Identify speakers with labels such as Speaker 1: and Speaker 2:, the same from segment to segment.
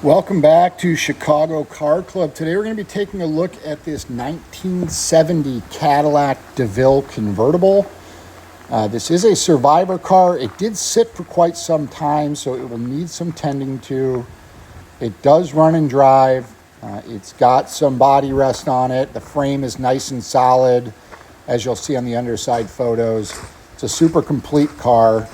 Speaker 1: Welcome back to Chicago Car Club. Today we're going to be taking a look at this 1970 Cadillac DeVille convertible. This is a survivor car. It did sit for quite some time, so it will need some tending to. It does run and drive. It's got some body rest on it. The frame is nice and solid, as you'll see on the underside photos. It's a super complete car.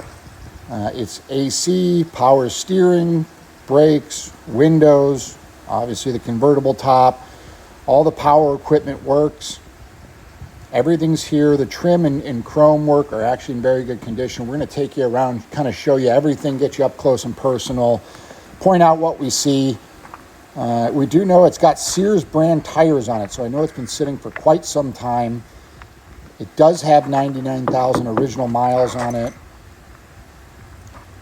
Speaker 1: It's AC, power steering, brakes, windows, obviously the convertible top. All the power equipment works. Everything's here. The trim and chrome work are actually in very good condition. We're going to take you around, kind of show you everything, get you up close and personal, point out what we see. We do know it's got Sears brand tires on it, so I know it's been sitting for quite some time. It does have 99,000 original miles on it.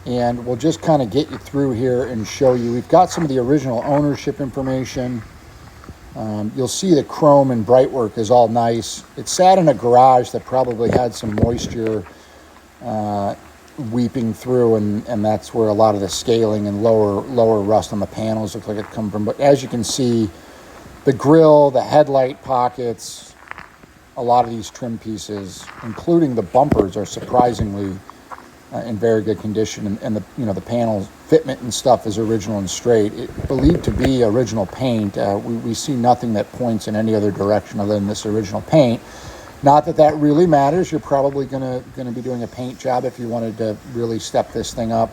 Speaker 1: And we'll just kind of get you through here and show you. We've got some of the original ownership information. You'll see the chrome and bright work is all nice. It sat in a garage that probably had some moisture weeping through, and that's where a lot of the scaling and lower rust on the panels look like it come from. But as you can see, the grille, the headlight pockets, a lot of these trim pieces, including the bumpers, are surprisingly in very good condition, and the panel fitment and stuff is original and straight. It believed to be original paint. We see nothing that points in any other direction other than this original paint. Not that that really matters. You're probably gonna be doing a paint job if you wanted to really step this thing up.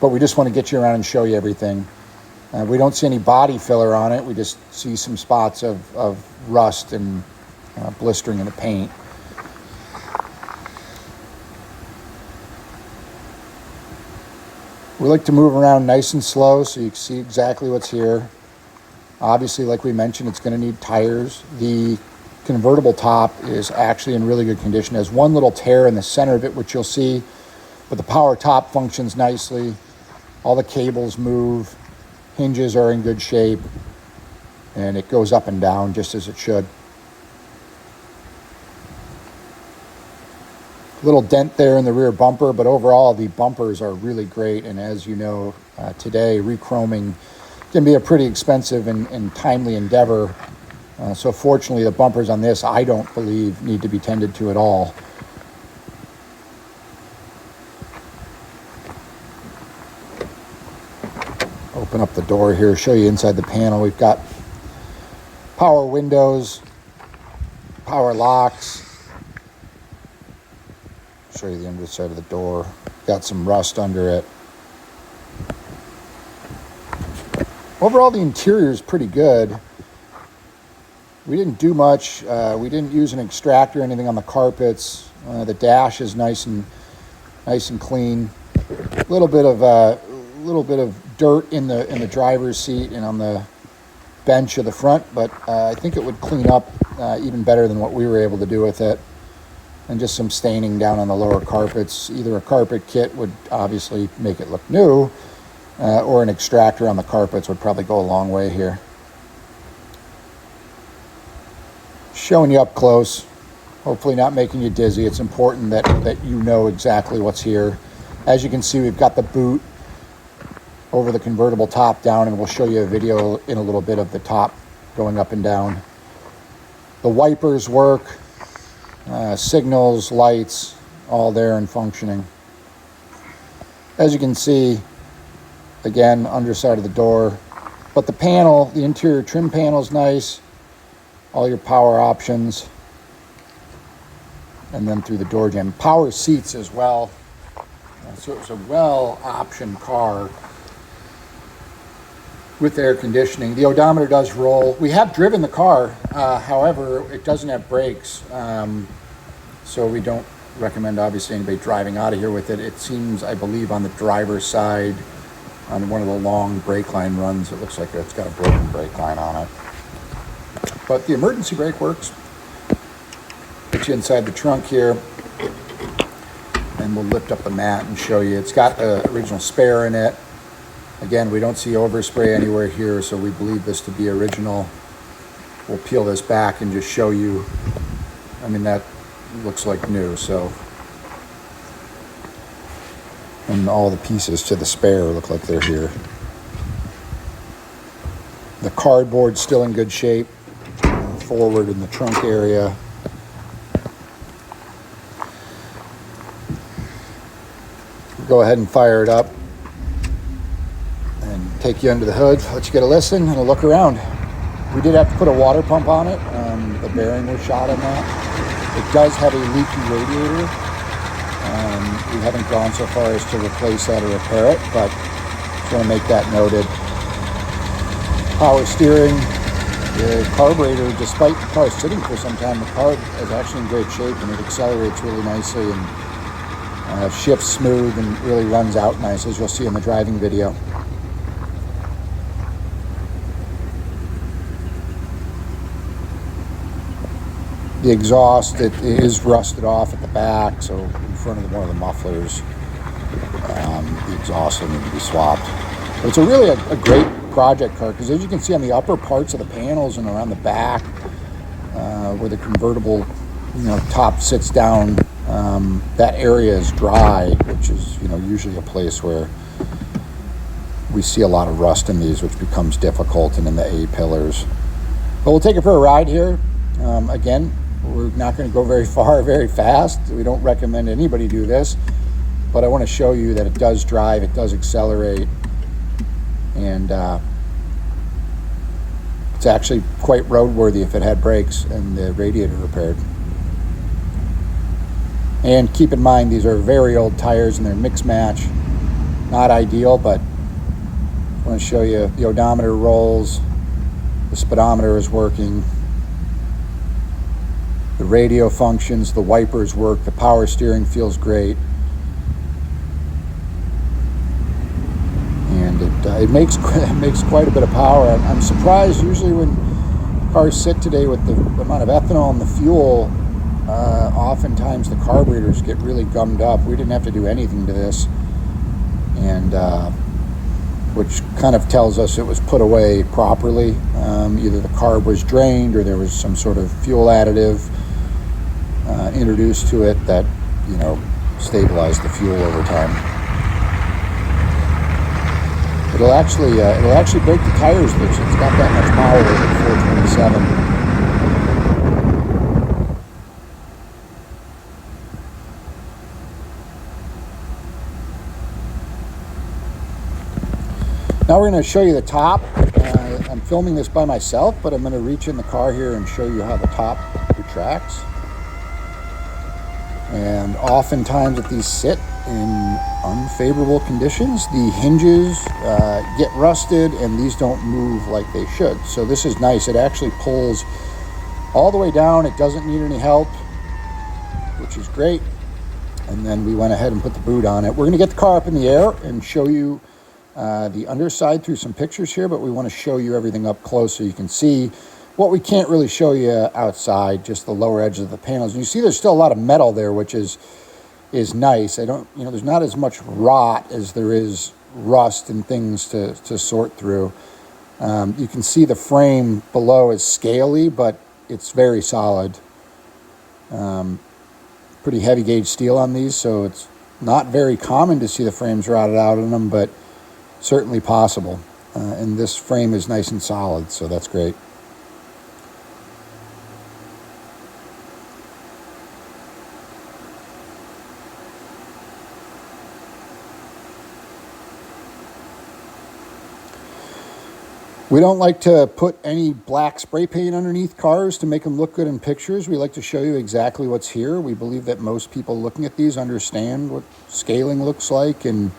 Speaker 1: But we just want to get you around and show you everything. We don't see any body filler on it. We just see some spots of rust and blistering in the paint. We like to move around nice and slow so you can see exactly what's here. Obviously, like we mentioned, it's going to need tires. The convertible top is actually in really good condition. It has one little tear in the center of it, which you'll see, but the power top functions nicely. All the cables move, hinges are in good shape, and it goes up and down just as it should. Little dent there in the rear bumper, but overall the bumpers are really great. And as you know, today re-chroming can be a pretty expensive and timely endeavor. So fortunately, the bumpers on this, I don't believe, need to be tended to at all. Open up the door here, show you inside the panel. We've got power windows, power locks. Show you the underside of the door. Got some rust under it. Overall, the interior is pretty good. We didn't do much. We didn't use an extractor or anything on the carpets. The dash is nice and clean. A little bit of dirt in the driver's seat and on the bench of the front, but I think it would clean up even better than what we were able to do with it. And just some staining down on the lower carpets. Either a carpet kit would obviously make it look new, or an extractor on the carpets would probably go a long way here. Showing you up close, hopefully not making you dizzy. It's important that you know exactly what's here. As you can see, we've got the boot over the convertible top down, and we'll show you a video in a little bit of the top going up and down. The wipers work. Signals, lights, all there and functioning. As you can see, again, underside of the door. But the panel, the interior trim panel is nice. All your power options. And then through the door jamb. Power seats as well. So it was a well-optioned car with air conditioning. The odometer does roll. We have driven the car, however, it doesn't have brakes, so we don't recommend, obviously, anybody driving out of here with it. It seems, I believe, on the driver's side, on one of the long brake line runs, it looks like it's got a broken brake line on it. But the emergency brake works. Put you inside the trunk here, and we'll lift up the mat and show you. It's got the original spare in it. Again, we don't see overspray anywhere here, so we believe this to be original. We'll peel this back and just show you. I mean, that looks like new, so. And all the pieces to the spare look like they're here. The cardboard's still in good shape. Forward in the trunk area. Go ahead and fire it up and take you under the hood, let you get a listen and a look around. We did have to put a water pump on it. The bearing was shot on that. It does have a leaky radiator. We haven't gone so far as to replace that or repair it, but just want to make that noted. Power steering, the carburetor, despite the car sitting for some time, the car is actually in great shape and it accelerates really nicely and shifts smooth and really runs out nice, as you'll see in the driving video. The exhaust, it is rusted off at the back, so in front of one of the mufflers, the exhaust will need to be swapped. But it's really a great project car, because as you can see on the upper parts of the panels and around the back, where the convertible, top sits down, that area is dry, which is, usually a place where we see a lot of rust in these, which becomes difficult, and in the A-pillars. But we'll take it for a ride here. Again, we're not going to go very far, very fast. We don't recommend anybody do this, but I want to show you that it does drive, it does accelerate, and it's actually quite roadworthy if it had brakes and the radiator repaired. And keep in mind, these are very old tires and they're mix match. Not ideal, but I want to show you the odometer rolls, the speedometer is working, the radio functions, the wipers work, the power steering feels great. And it makes quite a bit of power. I'm surprised, usually when cars sit today with the amount of ethanol in the fuel, oftentimes the carburetors get really gummed up. We didn't have to do anything to this, and which kind of tells us it was put away properly. Either the carb was drained or there was some sort of fuel additive introduced to it that, stabilized the fuel over time. It'll actually break the tires loose. It's got that much power at 427. Now we're going to show you the top. I'm filming this by myself, but I'm going to reach in the car here and show you how the top retracts. And oftentimes if these sit in unfavorable conditions, the hinges get rusted and these don't move like they should. So this is nice. It actually pulls all the way down. It doesn't need any help, which is great. And then we went ahead and put the boot on it. We're going to get the car up in the air and show you the underside through some pictures here, but we want to show you everything up close so you can see what we can't really show you outside, just the lower edges of the panels. And you see there's still a lot of metal there, which is nice. There's not as much rot as there is rust and things to sort through. You can see the frame below is scaly, but it's very solid. Pretty heavy gauge steel on these, so it's not very common to see the frames rotted out in them, but certainly possible. And this frame is nice and solid, so that's great. We don't like to put any black spray paint underneath cars to make them look good in pictures. We like to show you exactly what's here. We believe that most people looking at these understand what scaling looks like and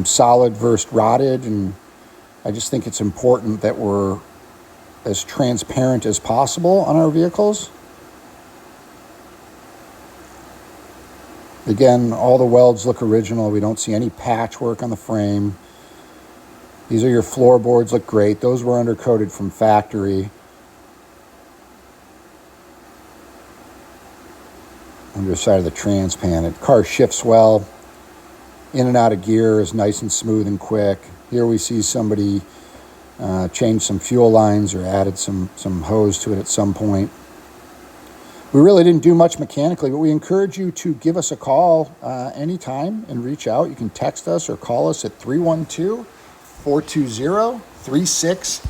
Speaker 1: solid versus rotted, and I just think it's important that we're as transparent as possible on our vehicles. Again, all the welds look original. We don't see any patchwork on the frame. These are your floorboards, look great. Those were undercoated from factory. Underside of the transpan. The car shifts well. In and out of gear is nice and smooth and quick. Here we see somebody change some fuel lines or added some hose to it at some point. We really didn't do much mechanically, but we encourage you to give us a call anytime and reach out. You can text us or call us at 312-420-36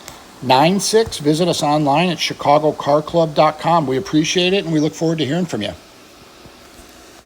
Speaker 1: 888-888-9696. Visit us online at chicagocarclub.com. We appreciate it, and we look forward to hearing from you.